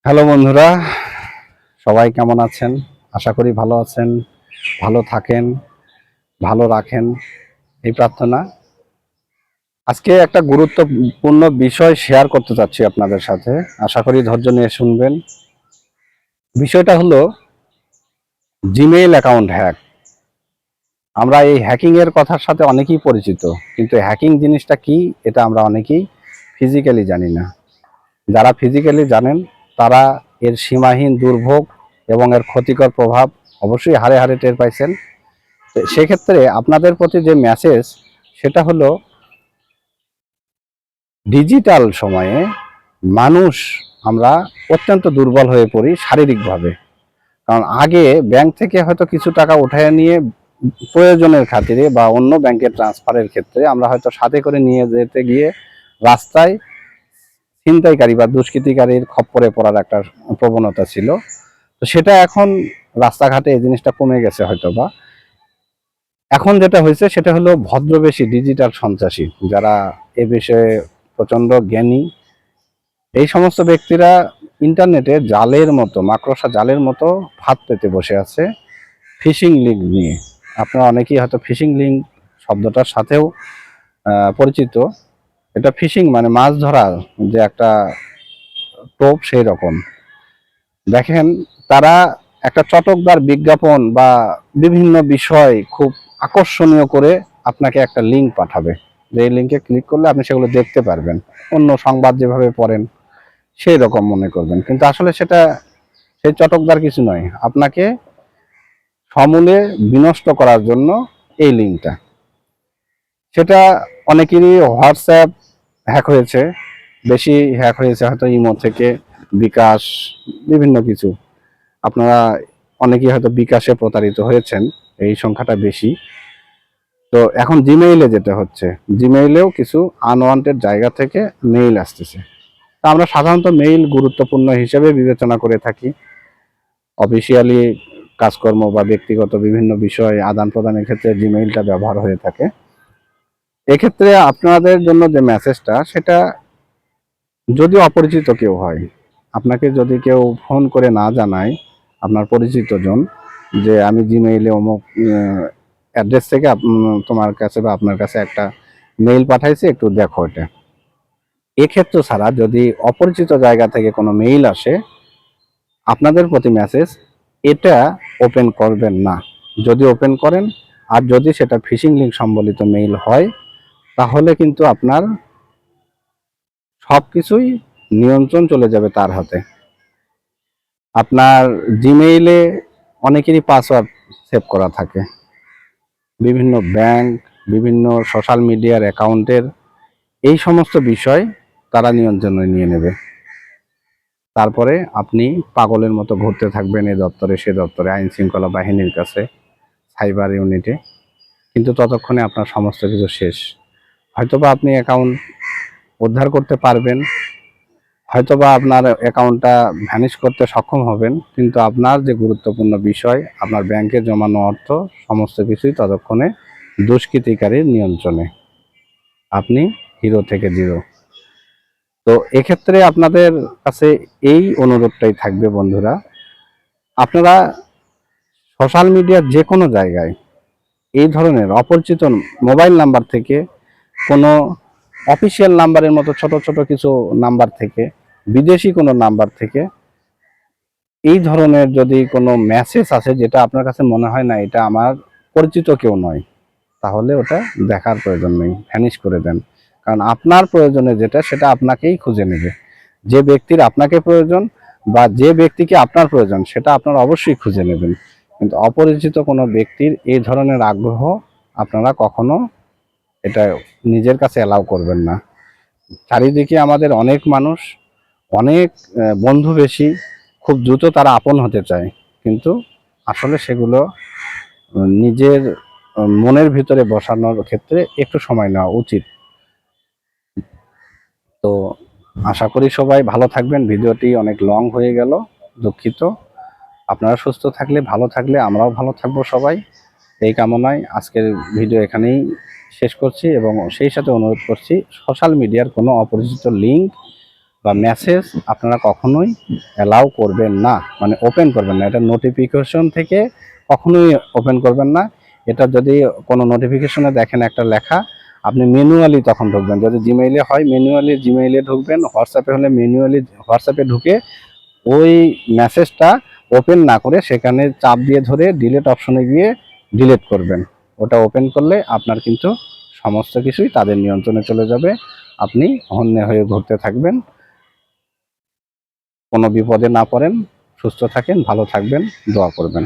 Hello বন্ধুরা, সবাই কেমন আছেন? আশা করি ভালো আছেন, ভালো থাকেন, ভালো রাখেন এই প্রার্থনা। আজকে একটা গুরুত্বপূর্ণ বিষয় শেয়ার করতে চাচ্ছি আপনাদের সাথে। আশা করি ধৈর্য নিয়ে শুনবেন। বিষয়টা হলো জিমেইল অ্যাকাউন্ট হ্যাক। আমরা এই হ্যাকিং এর কথার সাথে অনেকেই পরিচিত, কিন্তু হ্যাকিং জিনিসটা কি এটা আমরা অনেকেই ফিজিক্যালি জানি না। যারা ফিজিক্যালি জানেন তারা এর সীমাহীন দুর্ভোগ এবং এর ক্ষতিকর প্রভাব অবশ্যই হাড়ে হাড়ে টের পাইছেন। সেক্ষেত্রে আপনাদের প্রতি যে মেসেজ সেটা হলো, ডিজিটাল সময়ে মানুষ আমরা অত্যন্ত দুর্বল হয়ে পড়ি শারীরিকভাবে। কারণ আগে ব্যাংক থেকে হয়তো কিছু টাকা উঠায় নিয়ে প্রয়োজনের খাতিরে বা অন্য ব্যাংকে ট্রান্সফারের ক্ষেত্রে আমরা হয়তো সাথে করে নিয়ে যেতে গিয়ে রাস্তায় ছিনতাইকারী বা দুষ্কৃতিকারীর খপ্পরে পড়ার একটা প্রবণতা ছিল। তো সেটা এখন রাস্তাঘাটে এই জিনিসটা কমে গেছে হয়তো বা। এখন যেটা হয়েছে সেটা হলো ভদ্রবেশী ডিজিটাল সন্ত্রাসী, যারা এ বিষয়ে প্রচন্ড জ্ঞানী, এই সমস্ত ব্যক্তিরা ইন্টারনেটে জালের মতো, মাকড়সা জালের মতো ফাঁদ পেতে বসে আছে ফিশিং লিঙ্ক নিয়ে। আপনারা অনেকেই হয়তো ফিশিং লিঙ্ক শব্দটার সাথেও পরিচিত। এটা ফিশিং মানে মাছ ধরার যে একটা টোপ, সেই রকম। দেখেন, তারা একটা চটকদার বিজ্ঞাপন বা বিভিন্ন বিষয় খুব আকর্ষণীয় করে আপনাকে একটা লিঙ্ক পাঠাবে, যে লিঙ্কে ক্লিক করলে আপনি সেগুলো দেখতে পারবেন, অন্য সংবাদ যেভাবে পড়েন সেই রকম মনে করবেন। কিন্তু আসলে সেটা সেই চটকদার কিছু নয়, আপনাকে সমূলে বিনষ্ট করার জন্য এই লিঙ্কটা। সেটা অনেকেরই হোয়াটসঅ্যাপ হ্যাক হয়েছে, বেশি হ্যাক হয়েছে হয়তো ইমো থেকে, বিকাশ, বিভিন্ন কিছু। আপনারা অনেকেই হয়তো বিকাশে প্রতারিত হয়েছেন, এই সংখ্যাটা বেশি। তো এখন জিমেইলে যেটা হচ্ছে, জিমেইলেও কিছু আনওয়ান্টেড জায়গা থেকে মেইল আসতেছে। তা আমরা সাধারণত মেইল গুরুত্বপূর্ণ হিসেবে বিবেচনা করে থাকি। অফিসিয়ালি কাজকর্ম বা ব্যক্তিগত বিভিন্ন বিষয় আদান প্রদানের ক্ষেত্রে জিমেইলটা ব্যবহার হয়ে থাকে। এক্ষেত্রে আপনাদের জন্য যে মেসেজটা, সেটা যদি অপরিচিত কেউ হয়, আপনাকে যদি কেউ ফোন করে না জানায়, আপনার পরিচিত জন, যে আমি জিমেইলে অমুক অ্যাড্রেস থেকে তোমার কাছে বা আপনার কাছে একটা মেইল পাঠাইছি, একটু দেখো এটা। এক্ষেত্রে ছাড়া যদি অপরিচিত জায়গা থেকে কোনো মেইল আসে আপনাদের প্রতি মেসেজ, এটা ওপেন করবেন না। যদি ওপেন করেন, আর যদি সেটা ফিশিং লিঙ্ক সম্বলিত মেইল হয়, তাহলে কিন্তু আপনার সবকিছুই নিয়ন্ত্রণ চলে যাবে তার হাতে। আপনার জিমেইলে অনেকেরই পাসওয়ার্ড সেভ করা থাকে, বিভিন্ন ব্যাংক, বিভিন্ন সোশ্যাল মিডিয়ার অ্যাকাউন্টের এই সমস্ত বিষয় তারা নিয়ন্ত্রণে নিয়ে নেবে। তারপরে আপনি পাগলের মতো ঘুরতে থাকবেন এ দপ্তরে সে দপ্তরে, আইন শৃঙ্খলা বাহিনীর কাছে, সাইবার ইউনিটে, কিন্তু ততক্ষণে আপনার সমস্ত কিছু শেষ। হয়তোবা আপনি অ্যাকাউন্ট উদ্ধার করতে পারবেন, হয়তোবা আপনার অ্যাকাউন্টটা ভ্যানিশ করতে সক্ষম হবেন, কিন্তু আপনার যে গুরুত্বপূর্ণ বিষয়, আপনার ব্যাংকে জমানো অর্থ, সমস্ত কিছুই ততক্ষণে দুষ্কৃতিকারীর নিয়ন্ত্রণে। আপনি হিরো থেকে জিরো। তো এক্ষেত্রে আপনাদের কাছে এই অনুরোধটাই থাকবে বন্ধুরা, আপনারা সোশ্যাল মিডিয়ার যে কোনো জায়গায় এই ধরনের অপরিচিত মোবাইল নাম্বার থেকে, কোনো অফিসিয়াল নাম্বারের মতো ছোট ছোট কিছু নাম্বার থেকে, বিদেশি কোনো নাম্বার থেকে এই ধরনের যদি কোনো মেসেজ আসে যেটা আপনার কাছে মনে হয় না এটা আমার পরিচিত কেউ নয়, তাহলে ওটা দেখার প্রয়োজন নেই, ভ্যানিশ করে দেন। কারণ আপনার প্রয়োজনে যেটা, সেটা আপনাকেই খুঁজে নেবে। যে ব্যক্তির আপনাকে প্রয়োজন বা যে ব্যক্তিকে আপনার প্রয়োজন, সেটা আপনারা অবশ্যই খুঁজে নেবেন। কিন্তু অপরিচিত কোনো ব্যক্তির এই ধরনের আগ্রহ আপনারা কখনো এটা নিজের কাছে অ্যালাউ করবেন না। চারিদিকে আমাদের অনেক মানুষ, অনেক বন্ধু বেশি, খুব দ্রুত তারা আপন হতে চায়, কিন্তু আসলে সেগুলো নিজের মনের ভিতরে বসানোর ক্ষেত্রে একটু সময় নেওয়া উচিত। তো আশা করি সবাই ভালো থাকবেন। ভিডিওটি অনেক লং হয়ে গেল, দুঃখিত। আপনারা সুস্থ থাকলে, ভালো থাকলে আমরাও ভালো থাকবো সবাই, এই কামনায় আজকের ভিডিও এখানেই শেষ করছি। এবং সেই সাথে অনুরোধ করছি, সোশ্যাল মিডিয়ার কোনো অপরিচিত লিঙ্ক বা মেসেজ আপনারা কখনোই অ্যালাউ করবেন না, মানে ওপেন করবেন না। এটা নোটিফিকেশন থেকে কখনোই ওপেন করবেন না। এটা যদি কোনো নোটিফিকেশনে দেখেন একটা লেখা, আপনি ম্যানুয়ালি তখন ঢুকবেন। যদি জিমেইলে হয় ম্যানুয়ালি জিমেইলে ঢুকবেন, হোয়াটসঅ্যাপে হলে ম্যানুয়ালি হোয়াটসঅ্যাপে ঢুকে ওই মেসেজটা ওপেন না করে সেখানে চাপ দিয়ে ধরে ডিলিট অপশনে গিয়ে ডিলিট করবেন। ওটা ওপেন করলে আপনার কিন্তু সমস্ত কিছুই তাদের নিয়ন্ত্রণে চলে যাবে। আপনি হন্যে হয়ে ঘুরতে থাকবেন, কোনো বিপদে না পড়েন। সুস্থ থাকেন, ভালো থাকবেন, দোয়া করবেন।